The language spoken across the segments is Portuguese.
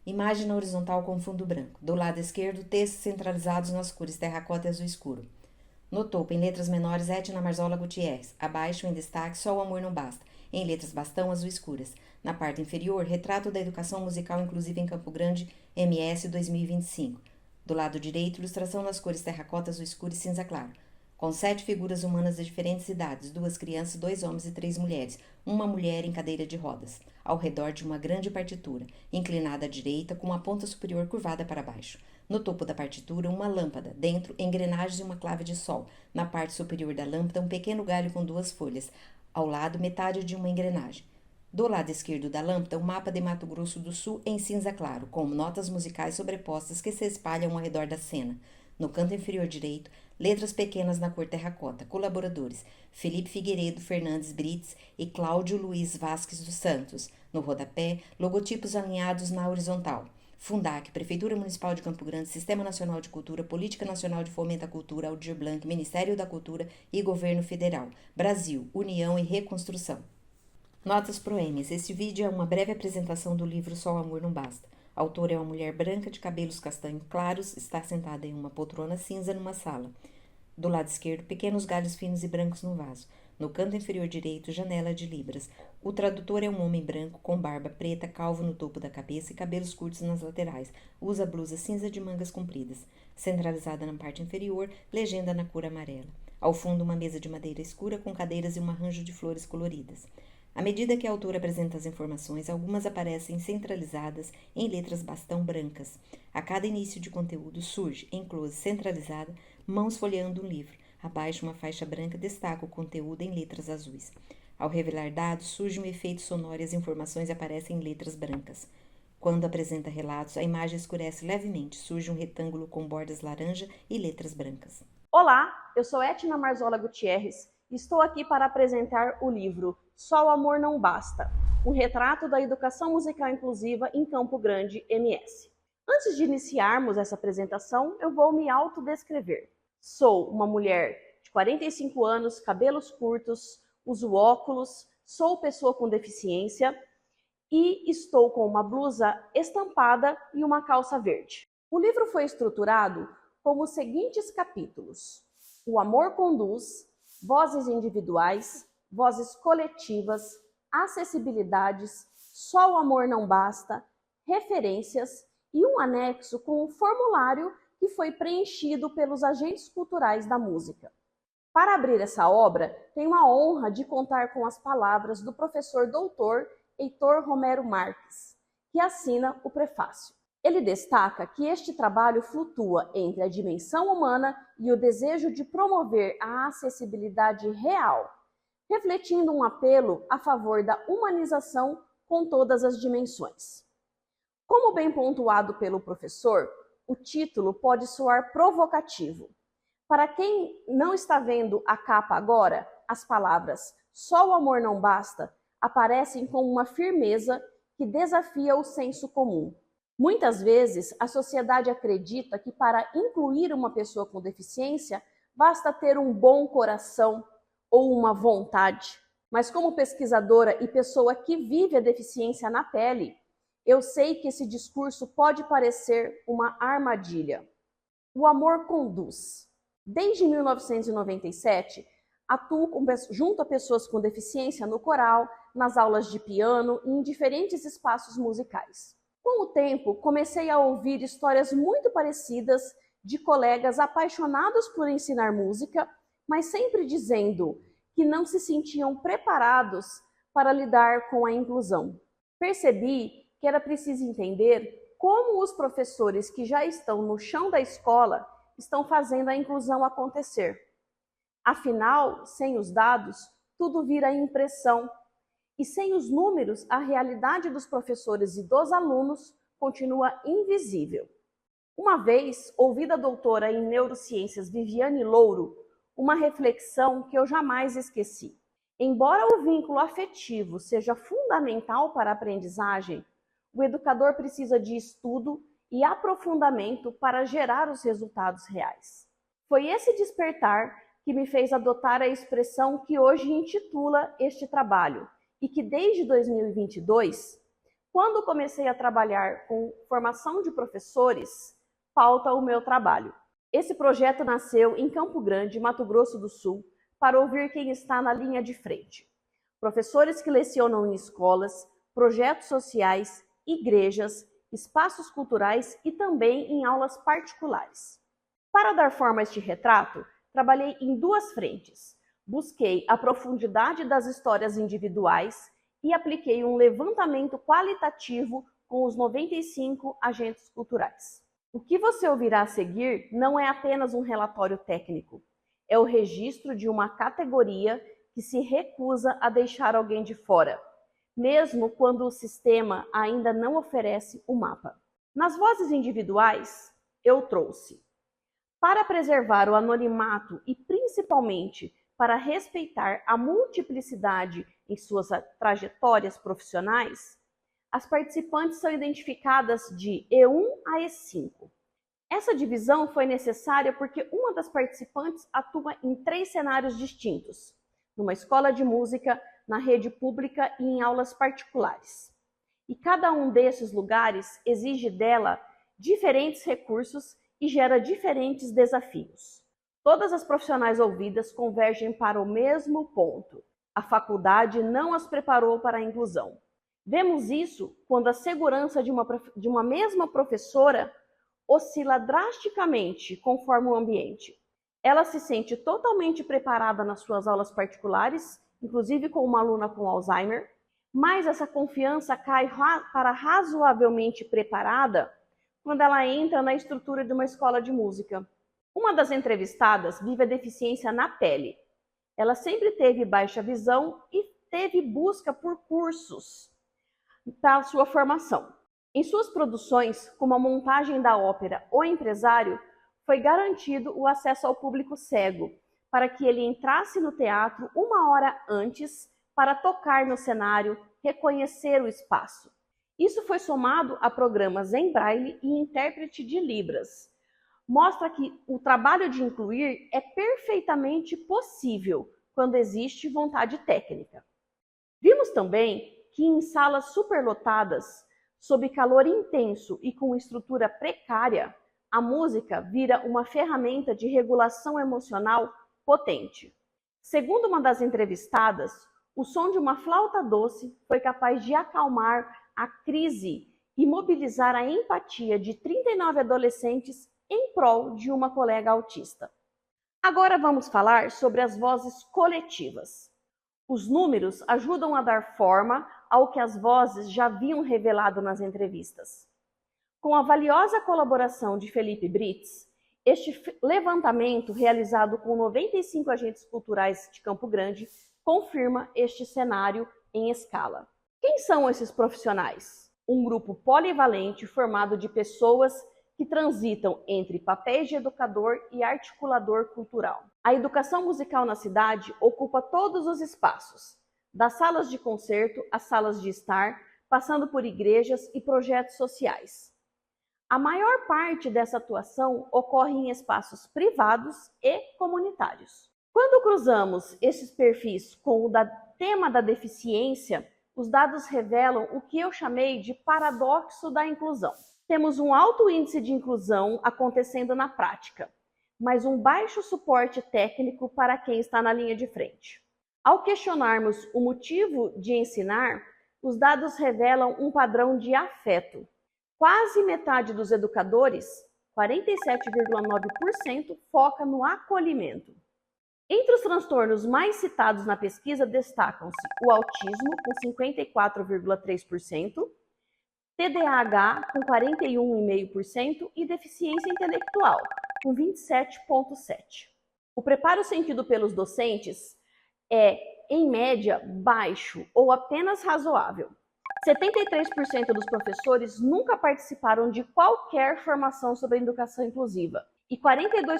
Imagem na horizontal com fundo branco. Do lado esquerdo, textos centralizados nas cores terracota e azul escuro. No topo, em letras menores, Etna Marzola Gutierrez. Abaixo, em destaque, Só o Amor Não Basta. Em letras bastão azul escuras. Na parte inferior, Retrato da Educação Musical Inclusiva em Campo Grande, MS 2025. Do lado direito, ilustração nas cores terracota, azul escuro e cinza claro. Com 7 figuras humanas de diferentes idades, 2 crianças, 2 homens e 3 mulheres, uma mulher em cadeira de rodas, ao redor de uma grande partitura, inclinada à direita, com a ponta superior curvada para baixo. No topo da partitura, uma lâmpada, dentro, engrenagens e uma clave de sol. Na parte superior da lâmpada, um pequeno galho com 2 folhas. Ao lado, metade de uma engrenagem. Do lado esquerdo da lâmpada, um mapa de Mato Grosso do Sul em cinza claro, com notas musicais sobrepostas que se espalham ao redor da cena. No canto inferior direito, letras pequenas na cor terracota. Colaboradores: Felipe Figueiredo Fernandes Brits e Cláudio Luiz Vasques dos Santos. No rodapé, logotipos alinhados na horizontal. Fundac, Prefeitura Municipal de Campo Grande, Sistema Nacional de Cultura, Política Nacional de Fomento à Cultura, Aldir Blanc, Ministério da Cultura e Governo Federal. Brasil, União e Reconstrução. Notas proemes. Este vídeo é uma breve apresentação do livro Só o Amor Não Basta. A autora é uma mulher branca de cabelos castanhos claros, está sentada em uma poltrona cinza numa sala. Do lado esquerdo, pequenos galhos finos e brancos no vaso. No canto inferior direito, janela de libras. O tradutor é um homem branco, com barba preta, calvo no topo da cabeça e cabelos curtos nas laterais. Usa blusa cinza de mangas compridas. Centralizada na parte inferior, legenda na cor amarela. Ao fundo, uma mesa de madeira escura com cadeiras e um arranjo de flores coloridas. À medida que a autora apresenta as informações, algumas aparecem centralizadas em letras bastão brancas. A cada início de conteúdo surge, em close centralizada, mãos folheando um livro. Abaixo, uma faixa branca destaca o conteúdo em letras azuis. Ao revelar dados, surge um efeito sonoro e as informações aparecem em letras brancas. Quando apresenta relatos, a imagem escurece levemente, surge um retângulo com bordas laranja e letras brancas. Olá, eu sou Etna Marzola Gutierrez e estou aqui para apresentar o livro Só o Amor Não Basta, um retrato da educação musical inclusiva em Campo Grande, MS. Antes de iniciarmos essa apresentação, eu vou me autodescrever. Sou uma mulher de 45 anos, cabelos curtos, uso óculos, sou pessoa com deficiência e estou com uma blusa estampada e uma calça verde. O livro foi estruturado como os seguintes capítulos: O Amor Conduz, Vozes Individuais, Vozes Coletivas, Acessibilidades, Só o Amor Não Basta, Referências e um anexo com um formulário que foi preenchido pelos agentes culturais da música. Para abrir essa obra, tenho a honra de contar com as palavras do professor doutor Heitor Romero Marques, que assina o prefácio. Ele destaca que este trabalho flutua entre a dimensão humana e o desejo de promover a acessibilidade real, refletindo um apelo a favor da humanização com todas as dimensões. Como bem pontuado pelo professor, o título pode soar provocativo. Para quem não está vendo a capa agora, as palavras "Só o amor não basta" aparecem com uma firmeza que desafia o senso comum. Muitas vezes, a sociedade acredita que para incluir uma pessoa com deficiência, basta ter um bom coração ou uma vontade. Mas como pesquisadora e pessoa que vive a deficiência na pele, eu sei que esse discurso pode parecer uma armadilha. O amor conduz. Desde 1997, atuo junto a pessoas com deficiência no coral, nas aulas de piano e em diferentes espaços musicais. Com o tempo, comecei a ouvir histórias muito parecidas de colegas apaixonados por ensinar música, mas sempre dizendo que não se sentiam preparados para lidar com a inclusão. Percebi que era preciso entender como os professores que já estão no chão da escola estão fazendo a inclusão acontecer. Afinal, sem os dados, tudo vira impressão. E sem os números, a realidade dos professores e dos alunos continua invisível. Uma vez, ouvi da doutora em neurociências Viviane Louro uma reflexão que eu jamais esqueci. Embora o vínculo afetivo seja fundamental para a aprendizagem, o educador precisa de estudo e aprofundamento para gerar os resultados reais. Foi esse despertar que me fez adotar a expressão que hoje intitula este trabalho, e que desde 2022 Quando comecei a trabalhar com formação de professores, falta o meu trabalho. Esse projeto nasceu em Campo Grande, Mato Grosso do Sul, para ouvir quem está na linha de frente. Professores que lecionam em escolas, projetos sociais, igrejas, espaços culturais e também em aulas particulares. Para dar forma a este retrato, trabalhei em duas frentes. Busquei a profundidade das histórias individuais e apliquei um levantamento qualitativo com os 95 agentes culturais. O que você ouvirá a seguir não é apenas um relatório técnico, é o registro de uma categoria que se recusa a deixar alguém de fora, mesmo quando o sistema ainda não oferece o mapa. Nas vozes individuais, eu trouxe, para preservar o anonimato e principalmente para respeitar a multiplicidade em suas trajetórias profissionais, as participantes são identificadas de E1 a E5. Essa divisão foi necessária porque uma das participantes atua em 3 cenários distintos, numa escola de música, na rede pública e em aulas particulares. E cada um desses lugares exige dela diferentes recursos e gera diferentes desafios. Todas as profissionais ouvidas convergem para o mesmo ponto. A faculdade não as preparou para a inclusão. Vemos isso quando a segurança de uma mesma professora oscila drasticamente conforme o ambiente. Ela se sente totalmente preparada nas suas aulas particulares, inclusive com uma aluna com Alzheimer, mas essa confiança cai para razoavelmente preparada quando ela entra na estrutura de uma escola de música. Uma das entrevistadas vive a deficiência na pele. Ela sempre teve baixa visão e teve busca por cursos para a sua formação. Em suas produções, como a montagem da ópera O Empresário, foi garantido o acesso ao público cego, para que ele entrasse no teatro 1 hora antes para tocar no cenário, reconhecer o espaço. Isso foi somado a programas em braille e intérprete de Libras. Mostra que o trabalho de incluir é perfeitamente possível quando existe vontade técnica. Vimos também que em salas superlotadas, sob calor intenso e com estrutura precária, a música vira uma ferramenta de regulação emocional potente. Segundo uma das entrevistadas, o som de uma flauta doce foi capaz de acalmar a crise e mobilizar a empatia de 39 adolescentes em prol de uma colega autista. Agora vamos falar sobre as vozes coletivas. Os números ajudam a dar forma ao que as vozes já haviam revelado nas entrevistas. Com a valiosa colaboração de Felipe Brits, este levantamento, realizado com 95 agentes culturais de Campo Grande, confirma este cenário em escala. Quem são esses profissionais? Um grupo polivalente formado de pessoas que transitam entre papéis de educador e articulador cultural. A educação musical na cidade ocupa todos os espaços, das salas de concerto às salas de estar, passando por igrejas e projetos sociais. A maior parte dessa atuação ocorre em espaços privados e comunitários. Quando cruzamos esses perfis com o tema da deficiência, os dados revelam o que eu chamei de paradoxo da inclusão. Temos um alto índice de inclusão acontecendo na prática, mas um baixo suporte técnico para quem está na linha de frente. Ao questionarmos o motivo de ensinar, os dados revelam um padrão de afeto. Quase metade dos educadores, 47,9%, foca no acolhimento. Entre os transtornos mais citados na pesquisa destacam-se o autismo, com 54,3%, TDAH, com 41,5% e deficiência intelectual, com 27,7%. O preparo sentido pelos docentes é, em média, baixo ou apenas razoável. 73% dos professores nunca participaram de qualquer formação sobre a educação inclusiva e 42%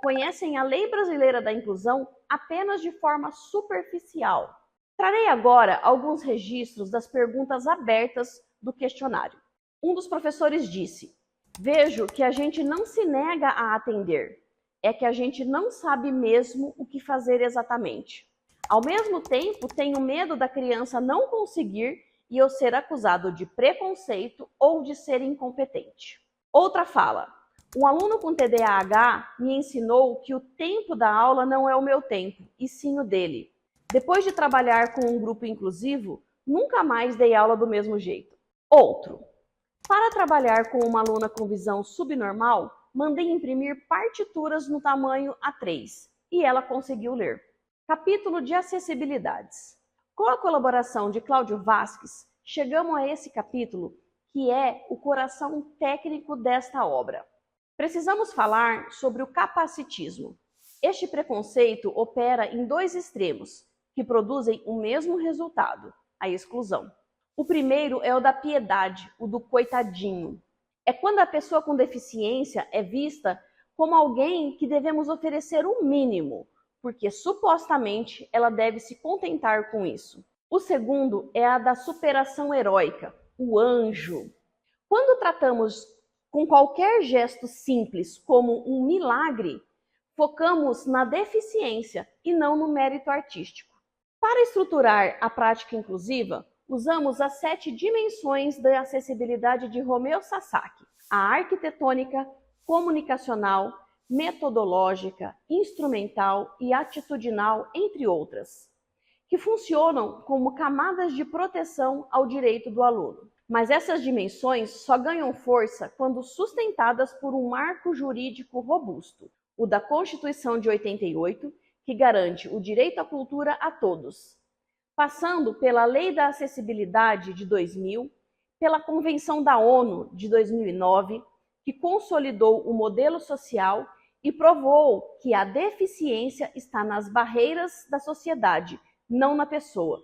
conhecem a Lei Brasileira da Inclusão apenas de forma superficial. Trarei agora alguns registros das perguntas abertas do questionário. Um dos professores disse: "Vejo que a gente não se nega a atender, é que a gente não sabe mesmo o que fazer exatamente. Ao mesmo tempo, tenho medo da criança não conseguir e eu ser acusado de preconceito ou de ser incompetente. Outra fala: um aluno com TDAH me ensinou que o tempo da aula não é o meu tempo, e sim o dele. Depois de trabalhar com um grupo inclusivo, nunca mais dei aula do mesmo jeito. Outro: para trabalhar com uma aluna com visão subnormal, mandei imprimir partituras no tamanho A3 e ela conseguiu ler. Capítulo de acessibilidades. Com a colaboração de Cláudio Vasques, chegamos a esse capítulo que é o coração técnico desta obra. Precisamos falar sobre o capacitismo. Este preconceito opera em dois extremos, que produzem o mesmo resultado, a exclusão. O primeiro é o da piedade, o do coitadinho. É quando a pessoa com deficiência é vista como alguém que devemos oferecer o mínimo, porque supostamente ela deve se contentar com isso. O segundo é a da superação heróica, o anjo. Quando tratamos com qualquer gesto simples como um milagre, focamos na deficiência e não no mérito artístico. Para estruturar a prática inclusiva, usamos as 7 dimensões da acessibilidade de Romeu Sasaki: a arquitetônica, comunicacional, metodológica, instrumental e atitudinal, entre outras, que funcionam como camadas de proteção ao direito do aluno. Mas essas dimensões só ganham força quando sustentadas por um marco jurídico robusto, o da Constituição de 88, que garante o direito à cultura a todos, passando pela Lei da Acessibilidade de 2000, pela Convenção da ONU de 2009, que consolidou o modelo social e provou que a deficiência está nas barreiras da sociedade, não na pessoa.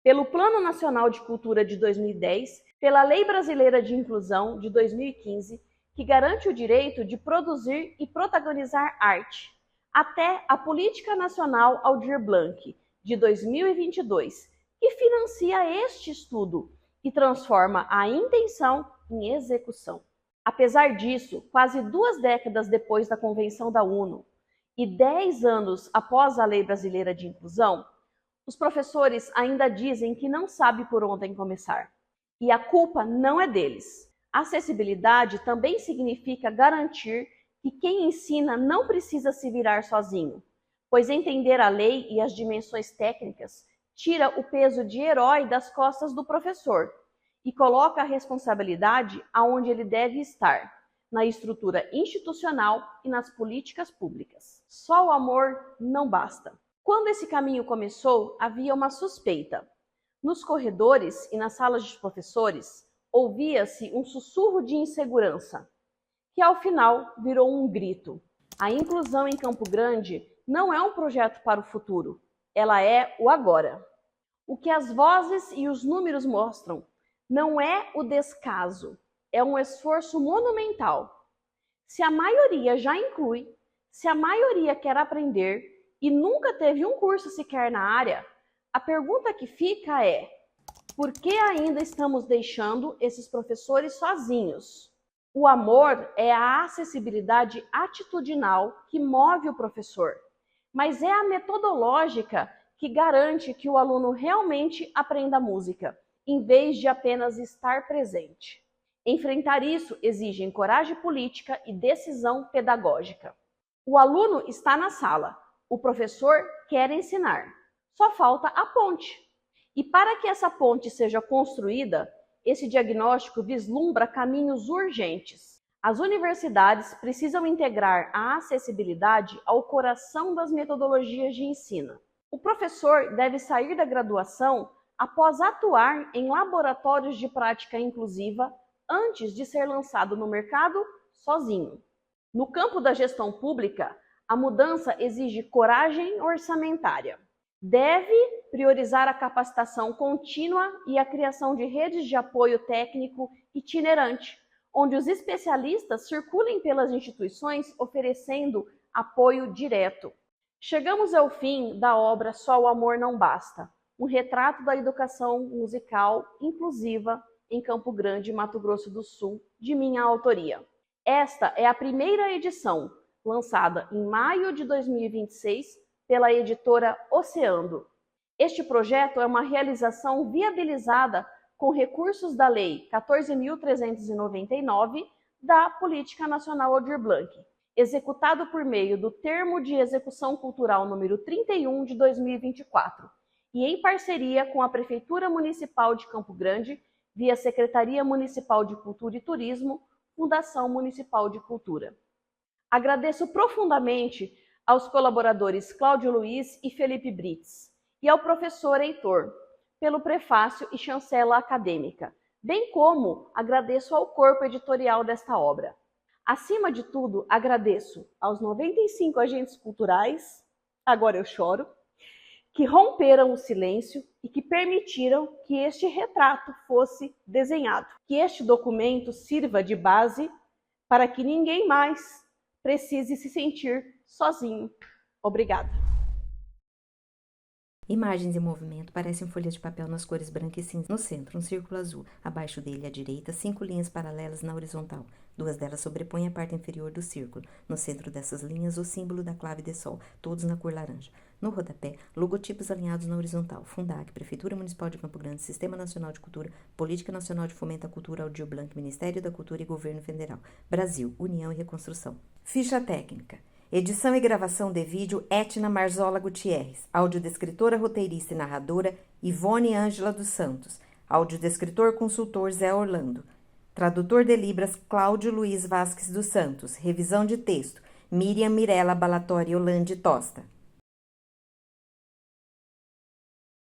Pelo Plano Nacional de Cultura de 2010, pela Lei Brasileira de Inclusão de 2015, que garante o direito de produzir e protagonizar arte, até a Política Nacional Aldir Blanc, de 2022, que financia este estudo e transforma a intenção em execução. Apesar disso, quase 2 décadas depois da Convenção da ONU e 10 anos após a Lei Brasileira de Inclusão, os professores ainda dizem que não sabem por onde começar. E a culpa não é deles. Acessibilidade também significa garantir que quem ensina não precisa se virar sozinho, pois entender a lei e as dimensões técnicas tira o peso de herói das costas do professor e coloca a responsabilidade aonde ele deve estar, na estrutura institucional e nas políticas públicas. Só o amor não basta. Quando esse caminho começou, havia uma suspeita. Nos corredores e nas salas dos professores, ouvia-se um sussurro de insegurança, que ao final virou um grito. A inclusão em Campo Grande não é um projeto para o futuro, ela é o agora. O que as vozes e os números mostram não é o descaso, é um esforço monumental. Se a maioria já inclui, se a maioria quer aprender e nunca teve um curso sequer na área, a pergunta que fica é: por que ainda estamos deixando esses professores sozinhos? O amor é a acessibilidade atitudinal que move o professor, mas é a metodológica que garante que o aluno realmente aprenda música, em vez de apenas estar presente. Enfrentar isso exige coragem política e decisão pedagógica. O aluno está na sala, o professor quer ensinar. Só falta a ponte. E para que essa ponte seja construída, esse diagnóstico vislumbra caminhos urgentes. As universidades precisam integrar a acessibilidade ao coração das metodologias de ensino. O professor deve sair da graduação após atuar em laboratórios de prática inclusiva antes de ser lançado no mercado sozinho. No campo da gestão pública, a mudança exige coragem orçamentária. Deve priorizar a capacitação contínua e a criação de redes de apoio técnico itinerante, onde os especialistas circulem pelas instituições oferecendo apoio direto. Chegamos ao fim da obra Só o Amor Não Basta, um retrato da educação musical inclusiva em Campo Grande, Mato Grosso do Sul, de minha autoria. Esta é a primeira edição, lançada em maio de 2026 pela editora Oceando. Este projeto é uma realização viabilizada com recursos da Lei 14.399 da Política Nacional Aldir Blanc, executado por meio do Termo de Execução Cultural número 31 de 2024 e em parceria com a Prefeitura Municipal de Campo Grande, via Secretaria Municipal de Cultura e Turismo, Fundação Municipal de Cultura. Agradeço profundamente aos colaboradores Cláudio Luiz e Felipe Brits e ao professor Heitor pelo prefácio e chancela acadêmica, bem como agradeço ao corpo editorial desta obra. Acima de tudo, agradeço aos 95 agentes culturais, agora eu choro, que romperam o silêncio e que permitiram que este retrato fosse desenhado. Que este documento sirva de base para que ninguém mais precise se sentir sozinho. Obrigada. Imagens em movimento parecem folhas de papel nas cores branca e cinza. No centro, um círculo azul. Abaixo dele, à direita, 5 linhas paralelas na horizontal. 2 delas sobrepõem a parte inferior do círculo. No centro dessas linhas, o símbolo da clave de sol, todos na cor laranja. No rodapé, logotipos alinhados na horizontal. Fundac, Prefeitura Municipal de Campo Grande, Sistema Nacional de Cultura, Política Nacional de Fomento à Cultura Aldir Blanc, Ministério da Cultura e Governo Federal. Brasil, União e Reconstrução. Ficha técnica. Edição e gravação de vídeo, Etna Marzola Gutierrez. Audiodescritora, roteirista e narradora, Ivone Ângela dos Santos. Audiodescritor, consultor, Zé Orlando. Tradutor de Libras, Cláudio Luiz Vasques dos Santos. Revisão de texto, Miriam Mirella Balatori Holande Tosta.